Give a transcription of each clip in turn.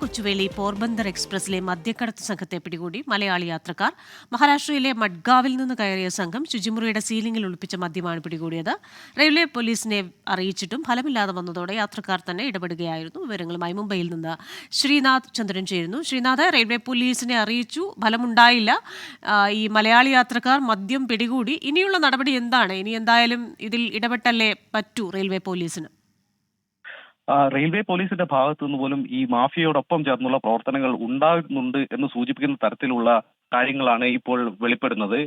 കൊച്ചുവേളി പോർബന്ദർ എക്സ്പ്രസിലെ മദ്യക്കടത്ത് സംഘത്തെ പിടികൂടി മലയാളി യാത്രക്കാർ. മഹാരാഷ്ട്രയിലെ മഡ്ഗാവിൽ നിന്ന് കയറിയ സംഘം ശുചിമുറിയുടെ സീലിംഗിൽ ഒളിപ്പിച്ച മദ്യമാണ് പിടികൂടിയത്. റെയിൽവേ പോലീസിനെ അറിയിച്ചിട്ടും ഫലമില്ലാതെ വന്നതോടെ യാത്രക്കാർ തന്നെ ഇടപെടുകയായിരുന്നു. വിവരങ്ങളുമായി മുംബൈയിൽ നിന്ന് ശ്രീനാഥ് ചന്ദ്രൻ ചേരുന്നു. ശ്രീനാഥ്, റെയിൽവേ പോലീസിനെ അറിയിച്ചു, ഫലമുണ്ടായില്ല. ഈ മലയാളി യാത്രക്കാർ മദ്യം പിടികൂടി. ഇനിയുള്ള നടപടി എന്താണ്? ഇനി എന്തായാലും ഇതിൽ ഇടപെട്ടല്ലേ പറ്റൂ റെയിൽവേ പോലീസിന്? റെയിൽവേ പോലീസിന്റെ ഭാഗത്തു നിന്ന് പോലും ഈ മാഫിയയോടൊപ്പം ചേർന്നുള്ള പ്രവർത്തനങ്ങൾ ഉണ്ടാകുന്നുണ്ട് എന്ന് സൂചിപ്പിക്കുന്ന തരത്തിലുള്ള കാര്യങ്ങളാണ് ഇപ്പോൾ വെളിപ്പെടുന്നത്.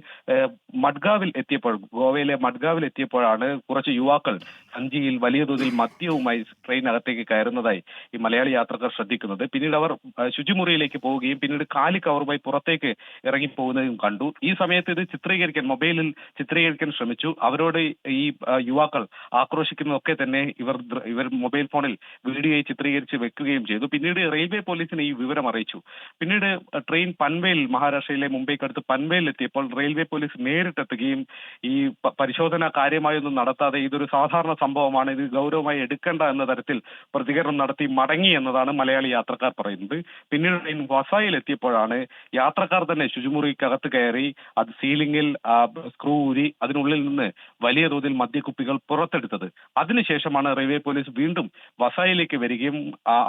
മഡ്ഗാവിൽ എത്തിയപ്പോൾ, ഗോവയിലെ മഡ്ഗാവിൽ എത്തിയപ്പോഴാണ് കുറച്ച് യുവാക്കൾ സഞ്ചിയിൽ വലിയ തോതിൽ മദ്യവുമായി ട്രെയിനകത്തേക്ക് കയറുന്നതായി ഈ മലയാളി യാത്രക്കാർ ശ്രദ്ധിക്കുന്നത്. പിന്നീട് അവർ ശുചിമുറിയിലേക്ക് പോവുകയും പിന്നീട് കാലി കവറുമായി പുറത്തേക്ക് ഇറങ്ങിപ്പോകുന്നതും കണ്ടു. ഈ സമയത്ത് ഇത് ചിത്രീകരിക്കാൻ, മൊബൈലിൽ ചിത്രീകരിക്കാൻ ശ്രമിച്ചു. അവരോട് ഈ യുവാക്കൾ ആക്രോശിക്കുന്നതൊക്കെ തന്നെ ഇവർ മൊബൈൽ ഫോണിൽ വീഡിയോയിൽ ചിത്രീകരിച്ച് വെക്കുകയും ചെയ്തു. പിന്നീട് റെയിൽവേ പോലീസിനെ ഈ വിവരം അറിയിച്ചു. പിന്നീട് ട്രെയിൻ പൻവേൽ, മഹാരാഷ്ട്രയിലെ മുംബൈക്കടുത്ത് പൻവേലിൽ എത്തിയപ്പോൾ റെയിൽവേ പോലീസ് നേരിട്ടെത്തുകയും ഈ പരിശോധന കാര്യമായൊന്നും നടത്താതെ ഇതൊരു സാധാരണ സംഭവമാണ്, ഇത് ഗൗരവമായി എടുക്കേണ്ട എന്ന തരത്തിൽ പ്രതികരണം നടത്തി മടങ്ങി എന്നതാണ് മലയാളി യാത്രക്കാർ പറയുന്നത്. പിന്നീട് ട്രെയിൻ വസായിൽ എത്തിയപ്പോഴാണ് യാത്രക്കാർ തന്നെ ശുചിമുറിക്കകത്ത് കയറി അത് സീലിംഗിൽ സ്ക്രൂ ഊരി അതിനുള്ളിൽ നിന്ന് വലിയ തോതിൽ മദ്യക്കുപ്പികൾ പുറത്തെടുത്തത്. അതിനുശേഷമാണ് റെയിൽവേ പോലീസ് വീണ്ടും വസായിലേക്ക് വരികയും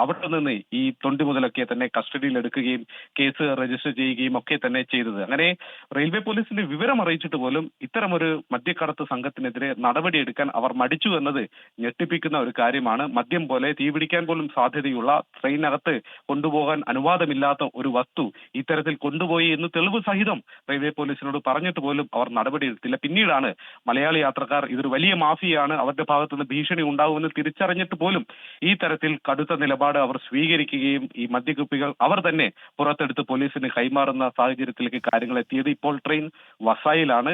അവിടെ നിന്ന് ഈ തൊണ്ടി മുതലൊക്കെ തന്നെ കസ്റ്റഡിയിൽ എടുക്കുകയും കേസ് രജിസ്റ്റർ ചെയ്യുകയും ഒക്കെ തന്നെ ചെയ്തത്. അങ്ങനെ റെയിൽവേ പോലീസിന്റെ വിവരം അറിയിച്ചിട്ട് പോലും ഇത്തരമൊരു മദ്യക്കടത്ത് സംഘത്തിനെതിരെ നടപടിയെടുക്കാൻ അവർ മടിച്ചു എന്നത് ഞെട്ടിപ്പിക്കുന്ന ഒരു കാര്യമാണ്. മദ്യം പോലെ തീപിടിക്കാൻ പോലും സാധ്യതയുള്ള ട്രെയിനകത്ത് കൊണ്ടുപോകാൻ അനുവാദമില്ലാത്ത ഒരു വസ്തു ഇത്തരത്തിൽ കൊണ്ടുപോയി എന്ന് തെളിവ് സഹിതം റെയിൽവേ പോലീസിനോട് പറഞ്ഞിട്ട് പോലും അവർ നടപടിയെടുത്തില്ല. പിന്നീടാണ് മലയാളി യാത്രക്കാർ ഇതൊരു വലിയ മാഫിയയാണ്, അവരുടെ ഭാഗത്തുനിന്ന് ഭീഷണി ഉണ്ടാകുമെന്ന് തിരിച്ചറിഞ്ഞിട്ട് പോലും ഈ തരത്തിൽ കടുത്ത നിലപാട് അവർ സ്വീകരിക്കുകയും ഈ മദ്യക്കുപ്പികൾ അവർ തന്നെ പുറത്തെടുത്ത് പോലീസിന് കൈമാറുന്ന സാഹചര്യത്തിലേക്ക് കാര്യങ്ങൾ എത്തിയത്. ഇപ്പോൾ ട്രെയിൻ വസായിലാണ്,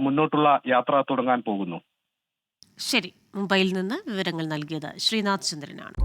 മുന്നോട്ടുള്ള യാത്ര തുടങ്ങാൻ പോകുന്നു. ശരി, മുംബൈയിൽ നിന്ന് വിവരങ്ങൾ നൽകിയത് ശ്രീനാഥ് ചന്ദ്രനാണ്.